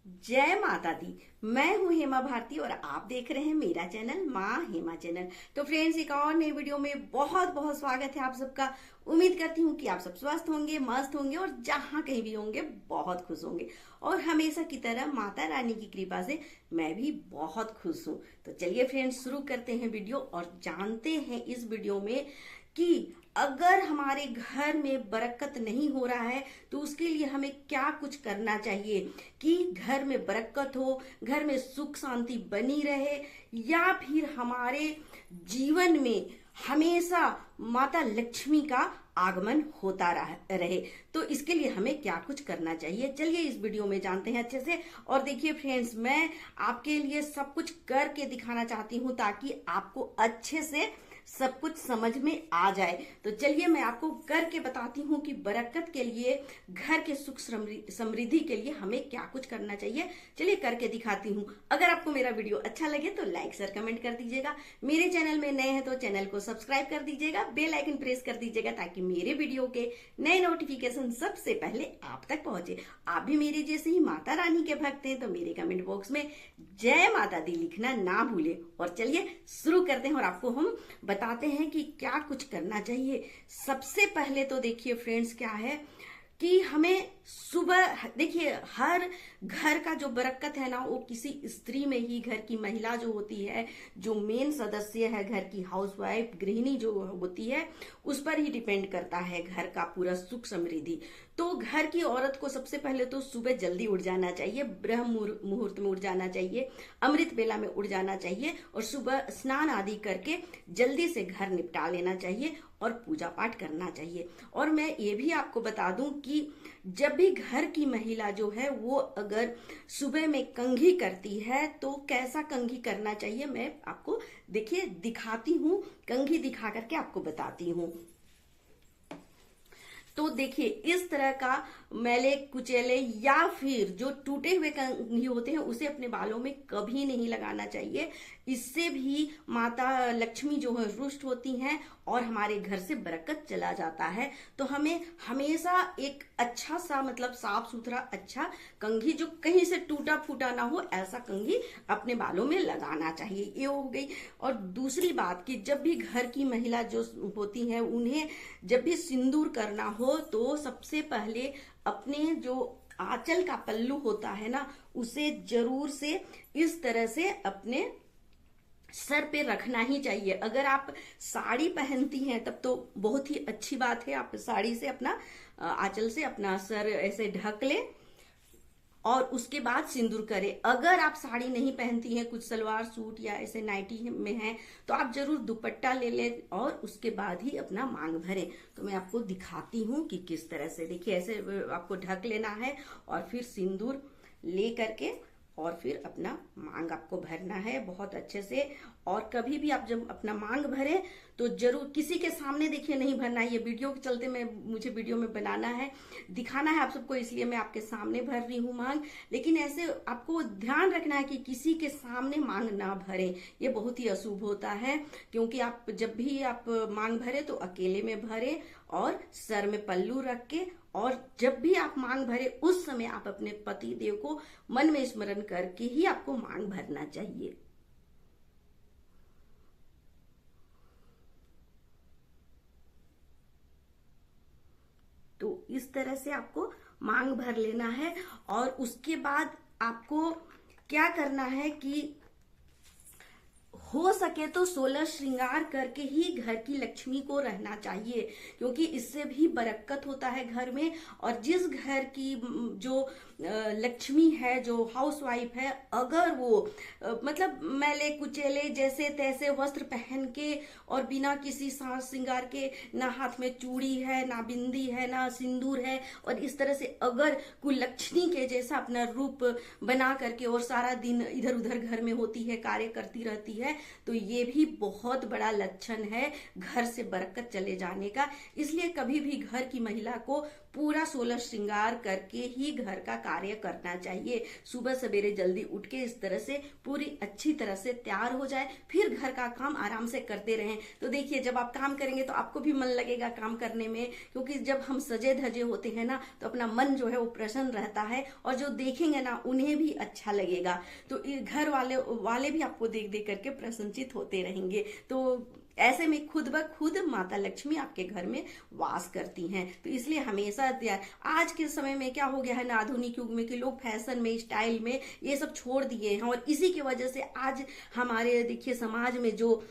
जय माता दी। मैं हूं हेमा भारती और आप देख रहे हैं मेरा चैनल माँ हेमा चैनल। तो फ्रेंड्स, एक और नई वीडियो में बहुत बहुत स्वागत है आप सबका। उम्मीद करती हूँ कि आप सब स्वस्थ होंगे, मस्त होंगे और जहाँ कहीं भी होंगे बहुत खुश होंगे। और हमेशा की तरह माता रानी की कृपा से मैं भी बहुत खुश हूँ। तो चलिए फ्रेंड्स, शुरू करते हैं वीडियो और जानते हैं इस वीडियो में कि अगर हमारे घर में बरकत नहीं हो रहा है तो उसके लिए हमें क्या कुछ करना चाहिए कि घर में बरकत हो, घर में सुख शांति बनी रहे, या फिर हमारे जीवन में हमेशा माता लक्ष्मी का आगमन होता रहे। तो इसके लिए हमें क्या कुछ करना चाहिए, चलिए इस वीडियो में जानते हैं अच्छे से। और देखिए फ्रेंड्स, मैं आपके लिए सब कुछ करके दिखाना चाहती हूँ ताकि आपको अच्छे से सब कुछ समझ में आ जाए। तो चलिए मैं आपको करके बताती हूँ कि बरकत के लिए, घर के सुख समृद्धि के लिए हमें क्या कुछ करना चाहिए। चलिए करके दिखाती हूँ। अगर आपको मेरा वीडियो अच्छा लगे तो लाइक शेयर कमेंट कर दीजिएगा। मेरे चैनल में नए हैं तो चैनल को सब्सक्राइब कर दीजिएगा, बेल आइकन प्रेस कर दीजिएगा ताकि मेरे वीडियो के नए नोटिफिकेशन सबसे पहले आप तक पहुंचे। आप भी मेरे जैसे ही माता रानी के भक्त हैं तो मेरे कमेंट बॉक्स में जय माता दी लिखना ना भूले। और चलिए शुरू करते हैं और आपको हम बताते हैं कि क्या कुछ करना चाहिए। सबसे पहले तो देखिए फ्रेंड्स, क्या है कि हमें सुबह, देखिए हर घर का जो बरकत है ना वो किसी स्त्री में ही, घर की महिला जो होती है, जो मेन सदस्य है घर की, हाउसवाइफ गृहिणी जो होती है, उस पर ही डिपेंड करता है घर का पूरा सुख समृद्धि। तो घर की औरत को सबसे पहले तो सुबह जल्दी उठ जाना चाहिए, ब्रह्म मुहूर्त में उठ जाना चाहिए, अमृत बेला में उठ जाना चाहिए और सुबह स्नान आदि करके जल्दी से घर निपटा लेना चाहिए और पूजा पाठ करना चाहिए। और मैं ये भी आपको बता दूं कि जब भी घर की महिला जो है वो अगर सुबह में कंघी करती है तो कैसा कंघी करना चाहिए मैं आपको देखिए दिखाती हूँ, कंघी दिखा करके आपको बताती हूँ। तो देखिए इस तरह का मैले कुचेले या फिर जो टूटे हुए कंघी होते हैं उसे अपने बालों में कभी नहीं लगाना चाहिए। इससे भी माता लक्ष्मी जो है रुष्ट होती हैं और हमारे घर से बरकत चला जाता है। तो हमें हमेशा एक अच्छा सा, मतलब साफ सुथरा अच्छा कंघी जो कहीं से टूटा फूटा ना हो, ऐसा कंघी अपने बालों में लगाना चाहिए। ये हो गई। और दूसरी बात कि जब भी घर की महिला जो होती हैं उन्हें जब भी सिंदूर करना हो तो सबसे पहले अपने जो आंचल का पल्लू होता है ना उसे जरूर से इस तरह से अपने सर पे रखना ही चाहिए। अगर आप साड़ी पहनती हैं तब तो बहुत ही अच्छी बात है, आप साड़ी से अपना आंचल से अपना सर ऐसे ढक ले और उसके बाद सिंदूर करें। अगर आप साड़ी नहीं पहनती हैं, कुछ सलवार सूट या ऐसे नाइटी में हैं, तो आप जरूर दुपट्टा ले लें और उसके बाद ही अपना मांग भरें। तो मैं आपको दिखाती हूँ कि किस तरह से। देखिए ऐसे आपको ढक लेना है और फिर सिंदूर ले करके और फिर अपना मांग आपको भरना है बहुत अच्छे से। और कभी भी आप जब अपना मांग भरें तो जरूर किसी के सामने देखिए नहीं भरना है। ये वीडियो के चलते मुझे वीडियो में बनाना है, दिखाना है आप सबको, इसलिए मैं आपके सामने भर रही हूँ मांग। लेकिन ऐसे आपको ध्यान रखना है कि किसी के सामने मांग ना भरें, ये बहुत ही अशुभ होता है। क्योंकि आप जब भी आप मांग भरे तो अकेले में भरे और सर में पल्लू रख के, और जब भी आप मांग भरे उस समय आप अपने पति देव को मन में स्मरण करके ही आपको मांग भरना चाहिए। तो इस तरह से आपको मांग भर लेना है। और उसके बाद आपको क्या करना है कि हो सके तो 16 श्रृंगार करके ही घर की लक्ष्मी को रहना चाहिए, क्योंकि इससे भी बरकत होता है घर में। और जिस घर की जो लक्ष्मी है, जो हाउसवाइफ है, अगर वो मतलब मैले कुचेले जैसे तैसे वस्त्र पहन के और बिना किसी साज श्रृंगार के, ना हाथ में चूड़ी है, ना बिंदी है, ना सिंदूर है, और इस तरह से अगर कुलक्ष्मी के जैसा अपना रूप बना करके और सारा दिन इधर उधर घर में होती है, कार्य करती रहती है, तो ये भी बहुत बड़ा लक्षण है घर से बरकत चले जाने का। इसलिए कभी भी घर की महिला को पूरा 16 श्रृंगार करके ही घर का कार्य करना चाहिए। सुबह सवेरे जल्दी उठ के इस तरह से पूरी अच्छी तरह से तैयार हो जाए, फिर घर का काम आराम से करते रहें। तो देखिए, जब आप काम करेंगे तो आपको भी मन लगेगा काम करने में, क्योंकि जब हम सजे धजे होते हैं ना तो अपना मन जो है वो प्रसन्न रहता है, और जो देखेंगे ना उन्हें भी अच्छा लगेगा। तो घर वाले भी आपको देख देख करके प्रसन्नचित होते रहेंगे। तो ऐसे में खुद ब खुद माता लक्ष्मी आपके घर में वास करती हैं। तो इसलिए हमेशा आज के समय में क्या हो गया है ना, आधुनिक युग में कि लोग फैशन में, स्टाइल में ये सब छोड़ दिए हैं, और इसी की वजह से आज हमारे देखिए समाज में जो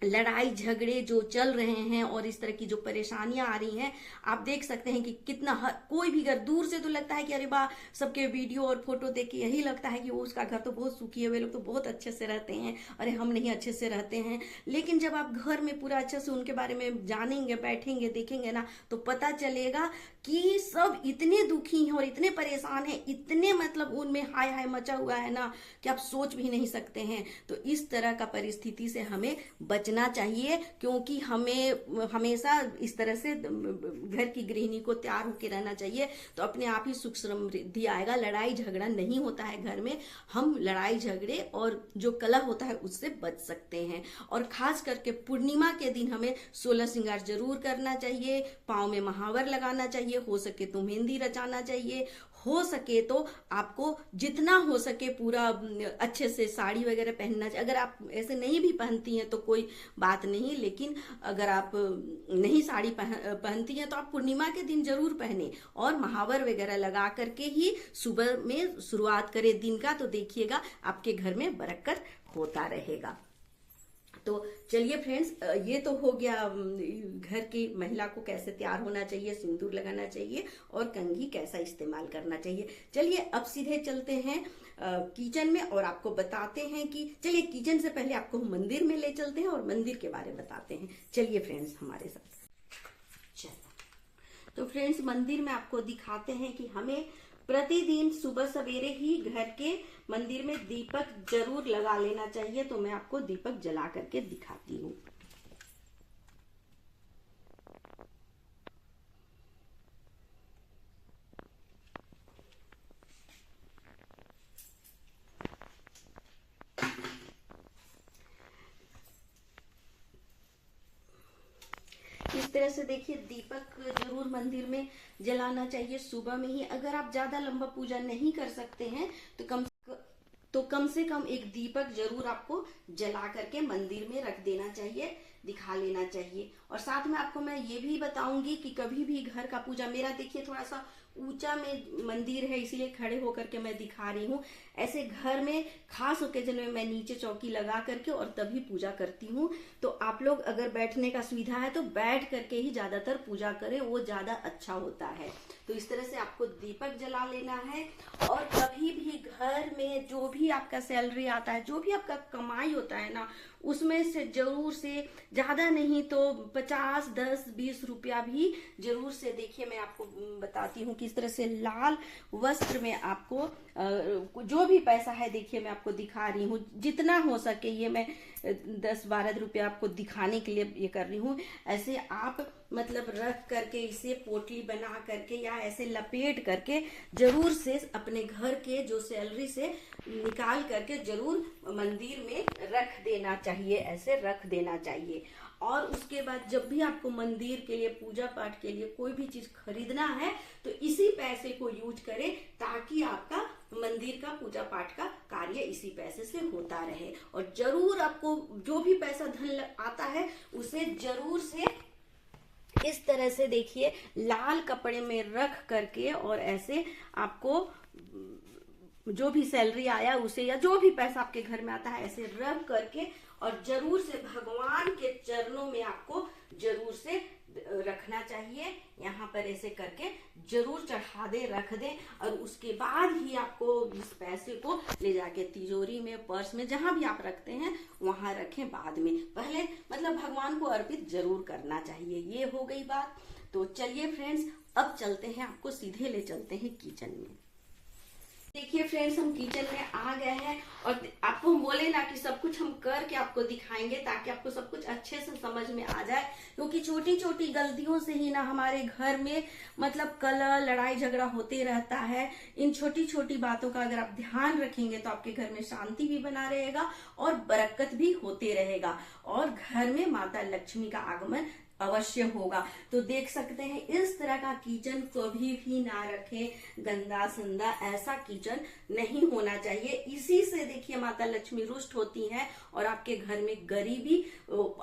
लड़ाई झगड़े जो चल रहे हैं और इस तरह की जो परेशानियां आ रही हैं, आप देख सकते हैं कि कितना कोई भी घर दूर से तो लगता है कि अरे वाह, सबके वीडियो और फोटो देख के यही लगता है कि वो उसका घर तो बहुत सुखी है, वे लोग तो बहुत अच्छे से रहते हैं, अरे हम नहीं अच्छे से रहते हैं। लेकिन जब आप घर में पूरा अच्छे से उनके बारे में जानेंगे, बैठेंगे, देखेंगे ना, तो पता चलेगा कि सब इतने दुखी हैं और इतने परेशान हैं, इतने मतलब उनमें हाय हाय मचा हुआ है ना कि आप सोच भी नहीं सकते हैं। तो इस तरह का परिस्थिति से हमें बचना चाहिए, क्योंकि हमें हमेशा इस तरह से घर की गृहिणी को तैयार होकर रहना चाहिए, तो अपने आप ही सुख समृद्धि आएगा। लड़ाई झगड़ा नहीं होता है घर में, हम लड़ाई झगड़े और जो कलह होता है उससे बच सकते हैं। और खास करके पूर्णिमा के दिन हमें 16 श्रृंगार जरूर करना चाहिए, पाँव में महावर लगाना चाहिए, हो सके तो मेहंदी रचाना चाहिए, हो सके तो आपको जितना हो सके पूरा अच्छे से साड़ी वगैरह पहनना चाहिए। अगर आप ऐसे नहीं भी पहनती हैं तो कोई बात नहीं, लेकिन अगर आप नहीं साड़ी पहनती हैं तो आप पूर्णिमा के दिन जरूर पहने और महावर वगैरह लगा करके ही सुबह में शुरुआत करें दिन का, तो देखिएगा आपके घर में बरकत होता रहेगा। तो चलिए फ्रेंड्स, ये तो हो गया घर की महिला को कैसे तैयार होना चाहिए, सिंदूर लगाना चाहिए और कंघी कैसा इस्तेमाल करना चाहिए। चलिए अब सीधे चलते हैं किचन में और आपको बताते हैं कि चलिए किचन से पहले आपको मंदिर में ले चलते हैं और मंदिर के बारे में बताते हैं। चलिए फ्रेंड्स हमारे साथ चलो। तो फ्रेंड्स मंदिर में आपको दिखाते हैं कि हमें प्रतिदिन सुबह सवेरे ही घर के मंदिर में दीपक जरूर लगा लेना चाहिए। तो मैं आपको दीपक जला करके दिखाती हूँ। इस तरह से देखिए दीपक जरूर मंदिर में जलाना चाहिए सुबह में ही। अगर आप ज्यादा लंबा पूजा नहीं कर सकते हैं तो कम से कम एक दीपक जरूर आपको जला करके मंदिर में रख देना चाहिए, दिखा लेना चाहिए। और साथ में आपको मैं ये भी बताऊंगी कि कभी भी घर का पूजा, मेरा देखिए थोड़ा सा ऊंचा में मंदिर है इसीलिए खड़े होकर के मैं दिखा रही हूँ। ऐसे घर में खास ओकेजन में मैं नीचे चौकी लगा करके और तभी पूजा करती हूँ। तो आप लोग अगर बैठने का सुविधा है तो बैठ करके ही ज्यादातर पूजा करें, वो ज्यादा अच्छा होता है। तो इस तरह से आपको दीपक जला लेना है। और कभी भी घर में जो भी आपका सैलरी आता है, जो भी आपका कमाई होता है ना, उसमें से जरूर से ज्यादा नहीं तो 50, 10, 20 रुपया भी जरूर से, देखिए मैं आपको बताती हूँ कि इस तरह से लाल वस्त्र में आपको जो भी पैसा है, देखिए मैं आपको दिखा रही हूँ जितना हो सके, ये मैं 10-12 रुपया आपको दिखाने के लिए ये कर रही हूँ। ऐसे आप मतलब रख करके इसे पोटली बना करके या ऐसे लपेट करके जरूर से अपने घर के जो सैलरी से निकाल करके जरूर मंदिर में रख देना चाहिए, ऐसे रख देना चाहिए। और उसके बाद जब भी आपको मंदिर के लिए, पूजा पाठ के लिए कोई भी चीज खरीदना है तो इसी पैसे को यूज करें, ताकि आपका मंदिर का पूजा पाठ का कार्य इसी पैसे से होता रहे। और जरूर आपको जो भी पैसा धन आता है उसे जरूर से इस तरह से देखिए लाल कपड़े में रख करके और ऐसे आपको जो भी सैलरी आया उसे, या जो भी पैसा आपके घर में आता है, ऐसे रख करके और जरूर से भगवान के चरणों में आपको जरूर से रखना चाहिए। यहाँ पर ऐसे करके जरूर चढ़ा दे, रख दे। और उसके बाद ही आपको इस पैसे को ले जाके तिजोरी में, पर्स में, जहां भी आप रखते हैं वहां रखें। बाद में पहले मतलब भगवान को अर्पित जरूर करना चाहिए। ये हो गई बात। तो चलिए फ्रेंड्स अब चलते हैं, आपको सीधे ले चलते हैं किचन में। देखिए फ्रेंड्स, हम किचन में आ गए हैं और आपको हम बोले ना कि सब कुछ हम करके आपको दिखाएंगे ताकि आपको सब कुछ अच्छे से समझ में आ जाए, क्योंकि छोटी छोटी गलतियों से ही ना हमारे घर में मतलब कलह लड़ाई झगड़ा होते रहता है। इन छोटी छोटी बातों का अगर आप ध्यान रखेंगे तो आपके घर में शांति भी बना रहेगा और बरकत भी होते रहेगा और घर में माता लक्ष्मी का आगमन अवश्य होगा। तो देख सकते हैं इस तरह का किचन कभी भी ना रखें, गंदा संदा ऐसा किचन नहीं होना चाहिए। इसी से देखिए माता लक्ष्मी रुष्ट होती हैं और आपके घर में गरीबी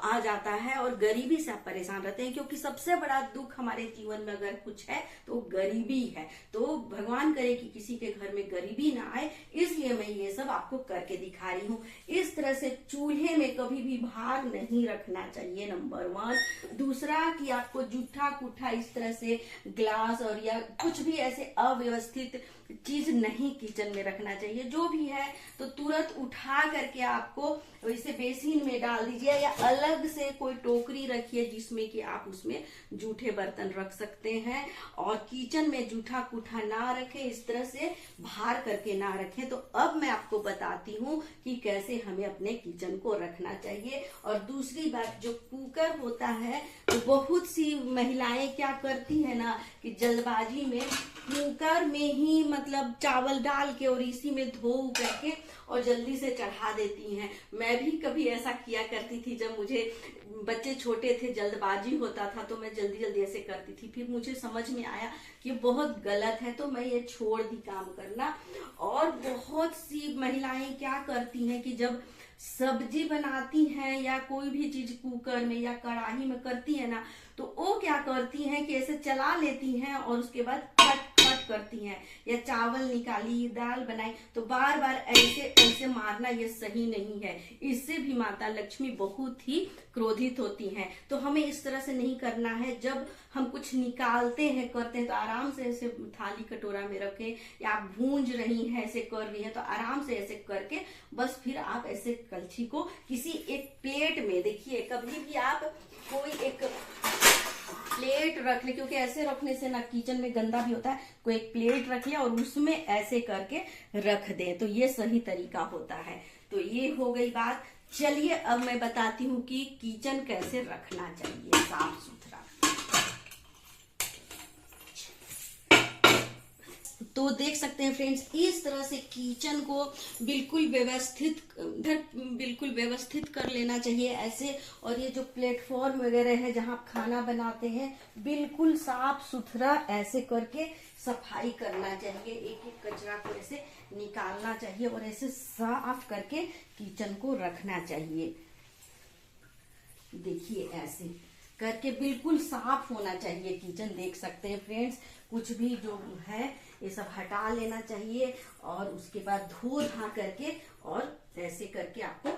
आ जाता है और गरीबी से आप परेशान रहते हैं, क्योंकि सबसे बड़ा दुख हमारे जीवन में अगर कुछ है तो गरीबी है। तो भगवान करे कि किसी के घर में गरीबी ना आए, इसलिए मैं ये सब आपको करके दिखा रही हूँ। इस तरह से चूल्हे में कभी भी भार नहीं रखना चाहिए, नंबर 1। दूसरा कि आपको जूठा कुठा इस तरह से ग्लास और या कुछ भी ऐसे अव्यवस्थित चीज नहीं किचन में रखना चाहिए। जो भी है तो तुरंत उठा करके आपको इसे बेसिन में डाल दीजिए या अलग से कोई टोकरी रखिए जिसमें कि आप उसमें जूठे बर्तन रख सकते हैं। और किचन में जूठा कुठा ना रखें, इस तरह से भार करके ना रखें। तो अब मैं आपको बताती हूँ कि कैसे हमें अपने किचन को रखना चाहिए। और दूसरी बात, जो कुकर होता है तो बहुत सी महिलाएं क्या करती है ना कि जल्दबाजी में कुकर में ही मतलब चावल डाल के और इसी में धो करके और जल्दी से चढ़ा देती हैं। मैं भी कभी ऐसा किया करती थी, जब मुझे बच्चे छोटे थे, जल्दबाजी होता था तो मैं जल्दी जल्दी ऐसे करती थी। फिर मुझे समझ में आया कि बहुत गलत है, तो मैं ये छोड़ दी काम करना। और बहुत सी महिलाएं क्या करती हैं कि जब सब्जी बनाती हैं या कोई भी चीज कुकर में या कढ़ाई में करती है ना, तो वो क्या करती हैं कि ऐसे चला लेती हैं और उसके बाद कट करती हैं, या चावल निकाली दाल बनाई तो बार बार ऐसे ऐसे मारना ये सही नहीं है। इससे भी माता लक्ष्मी बहुत ही क्रोधित होती हैं। तो हमें इस तरह से नहीं करना है। जब हम कुछ निकालते हैं करते हैं तो आराम से ऐसे थाली कटोरा में रखें, या आप भूंज रही हैं ऐसे कर रही हैं तो आराम से ऐसे करके बस फिर आप ऐसे कलछी को किसी एक प्लेट में, देखिए कभी भी आप कोई एक प्लेट रख ले, क्योंकि ऐसे रखने से ना किचन में गंदा भी होता है। कोई एक प्लेट रख ले और उसमें ऐसे करके रख दे, तो ये सही तरीका होता है। तो ये हो गई बात। चलिए अब मैं बताती हूँ कि किचन कैसे रखना चाहिए साफ सुथरा। तो देख सकते हैं फ्रेंड्स, इस तरह से किचन को बिल्कुल व्यवस्थित कर लेना चाहिए ऐसे। और ये जो प्लेटफॉर्म वगैरह है जहां आप खाना बनाते हैं, बिल्कुल साफ सुथरा ऐसे करके सफाई करना चाहिए। एक एक कचरा को ऐसे निकालना चाहिए और ऐसे साफ करके किचन को रखना चाहिए। देखिए ऐसे करके बिल्कुल साफ होना चाहिए किचन। देख सकते हैं फ्रेंड्स, कुछ भी जो है ये सब हटा लेना चाहिए और उसके बाद धो धा करके और ऐसे करके आपको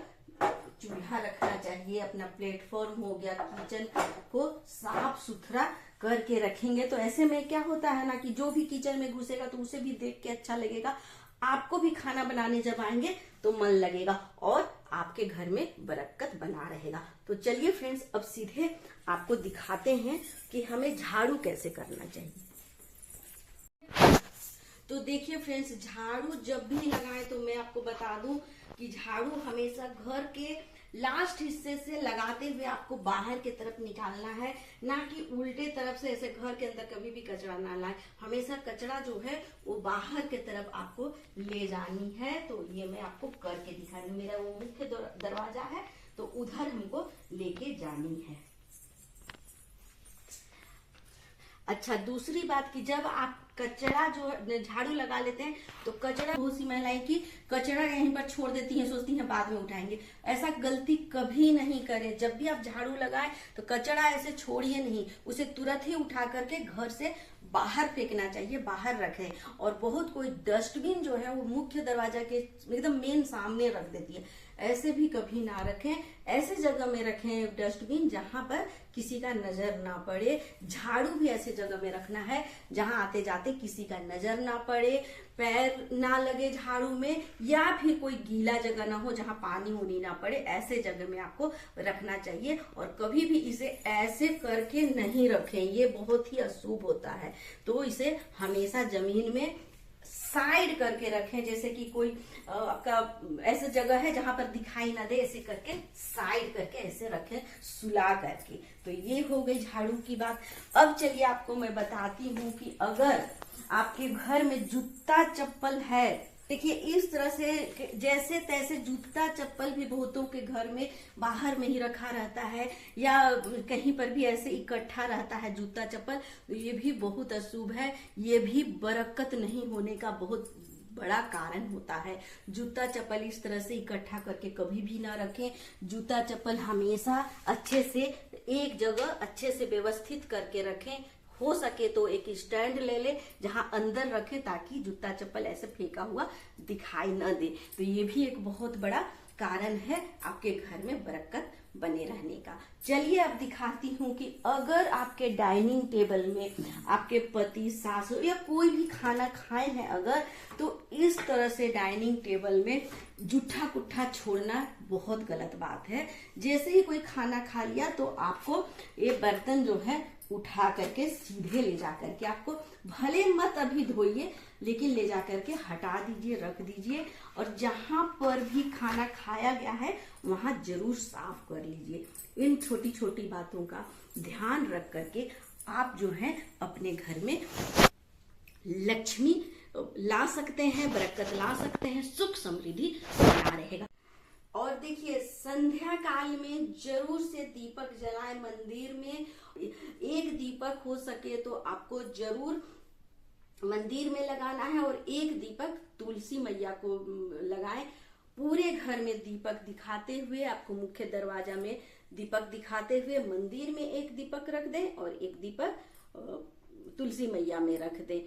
चूल्हा रखना चाहिए। अपना प्लेटफॉर्म हो गया, किचन को साफ सुथरा करके रखेंगे तो ऐसे में क्या होता है ना कि जो भी किचन में घुसेगा तो उसे भी देख के अच्छा लगेगा, आपको भी खाना बनाने जब आएंगे तो मन लगेगा और आपके घर में बरकत बना रहेगा। तो चलिए फ्रेंड्स, अब सीधे आपको दिखाते हैं कि हमें झाड़ू कैसे करना चाहिए। तो देखिए फ्रेंड्स, झाड़ू जब भी लगाएं तो मैं आपको बता दूं कि झाड़ू हमेशा घर के लास्ट हिस्से से लगाते हुए आपको बाहर की तरफ निकालना है, ना कि उल्टे तरफ से ऐसे घर के अंदर कभी भी कचरा ना लाए। हमेशा कचरा जो है वो बाहर की तरफ आपको ले जानी है। तो ये मैं आपको करके दिखा रही हूँ। मेरा वो मुख्य दरवाजा है तो उधर हमको लेके जानी है। अच्छा, दूसरी बात कि जब आप कचरा जो झाड़ू लगा लेते हैं तो कचरा, बहुत सी महिलाएं की कचरा यहीं पर छोड़ देती हैं, सोचती हैं बाद में उठाएंगे। ऐसा गलती कभी नहीं करें। जब भी आप झाड़ू लगाएं तो कचरा ऐसे छोड़िए नहीं, उसे तुरंत ही उठा करके घर से बाहर फेंकना चाहिए, बाहर रखें। और बहुत कोई डस्टबिन जो है वो मुख्य दरवाजा के एकदम मेन सामने रख देती है, ऐसे भी कभी ना रखें। ऐसे जगह में रखें डस्टबिन जहां पर किसी का नजर ना पड़े। झाड़ू भी ऐसे जगह में रखना है जहां आते जाते किसी का नजर ना पड़े, पैर ना लगे झाड़ू में, या फिर कोई गीला जगह ना हो जहां पानी उनी ना पड़े। ऐसे जगह में आपको रखना चाहिए और कभी भी इसे ऐसे करके नहीं रखें, ये बहुत ही अशुभ होता है। तो इसे हमेशा जमीन में साइड करके रखें, जैसे कि कोई आपका ऐसा जगह है जहां पर दिखाई ना दे, ऐसे करके साइड करके ऐसे रखें सुला करके। तो ये हो गई झाड़ू की बात। अब चलिए आपको मैं बताती हूँ कि अगर आपके घर में जूता चप्पल है, देखिए इस तरह से जैसे तैसे जूता चप्पल भी बहुतों के घर में बाहर में ही रखा रहता है या कहीं पर भी ऐसे इकट्ठा रहता है जूता चप्पल, तो ये भी बहुत अशुभ है। ये भी बरकत नहीं होने का बहुत बड़ा कारण होता है। जूता चप्पल इस तरह से इकट्ठा करके कभी भी ना रखें। जूता चप्पल हमेशा अच्छे से एक जगह अच्छे से व्यवस्थित करके रखें। हो सके तो एक स्टैंड ले ले जहां अंदर रखे, ताकि जूता चप्पल ऐसे फेंका हुआ दिखाई न दे। तो ये भी एक बहुत बड़ा कारण है आपके घर में बरकत बने रहने का। चलिए अब दिखाती हूँ कि अगर आपके डाइनिंग टेबल में आपके पति, सासू या कोई भी खाना खाए हैं अगर, तो इस तरह से डाइनिंग टेबल में जूठा कुट्ठा छोड़ना बहुत गलत बात है। जैसे ही कोई खाना खा लिया तो आपको ये बर्तन जो है उठा करके सीधे ले जा करके, आपको भले मत अभी धोइए लेकिन ले जा करके हटा दीजिए, रख दीजिए, और जहां पर भी खाना खाया गया है वहां जरूर साफ कर लीजिए। इन छोटी छोटी बातों का ध्यान रख करके आप जो है अपने घर में लक्ष्मी ला सकते हैं, बरकत ला सकते हैं, सुख समृद्धि बना रहेगा। और देखिए संध्या काल में जरूर से दीपक जलाएं मंदिर में। एक दीपक हो सके तो आपको जरूर मंदिर में लगाना है और एक दीपक तुलसी मैया को लगाएं। पूरे घर में दीपक दिखाते हुए, आपको मुख्य दरवाजा में दीपक दिखाते हुए मंदिर में एक दीपक रख दें और एक दीपक तुलसी मैया में रख दें।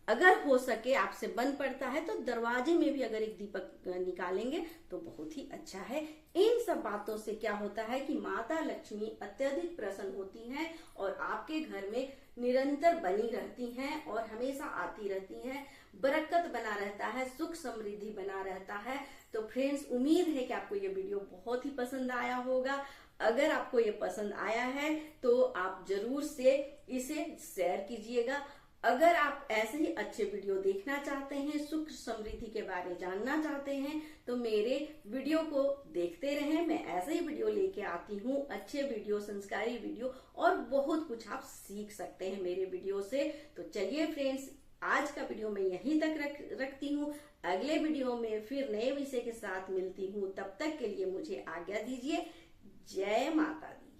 अगर हो सके आपसे बन पड़ता है तो दरवाजे में भी अगर एक दीपक निकालेंगे तो बहुत ही अच्छा है। इन सब बातों से क्या होता है कि माता लक्ष्मी अत्यधिक प्रसन्न होती हैं और आपके घर में निरंतर बनी रहती हैं और हमेशा आती रहती हैं। बरकत बना रहता है, सुख समृद्धि बना रहता है। तो फ्रेंड्स, उम्मीद है कि आपको ये वीडियो बहुत ही पसंद आया होगा। अगर आपको ये पसंद आया है तो आप जरूर से इसे शेयर कीजिएगा। अगर आप ऐसे ही अच्छे वीडियो देखना चाहते हैं, सुख समृद्धि के बारे में जानना चाहते हैं, तो मेरे वीडियो को देखते रहें। मैं ऐसे ही वीडियो लेके आती हूँ, अच्छे वीडियो, संस्कारी वीडियो, और बहुत कुछ आप सीख सकते हैं मेरे वीडियो से। तो चलिए फ्रेंड्स, आज का वीडियो मैं यहीं तक रखती हूँ। अगले वीडियो में फिर नए विषय के साथ मिलती हूँ। तब तक के लिए मुझे आज्ञा दीजिए। जय माता दी।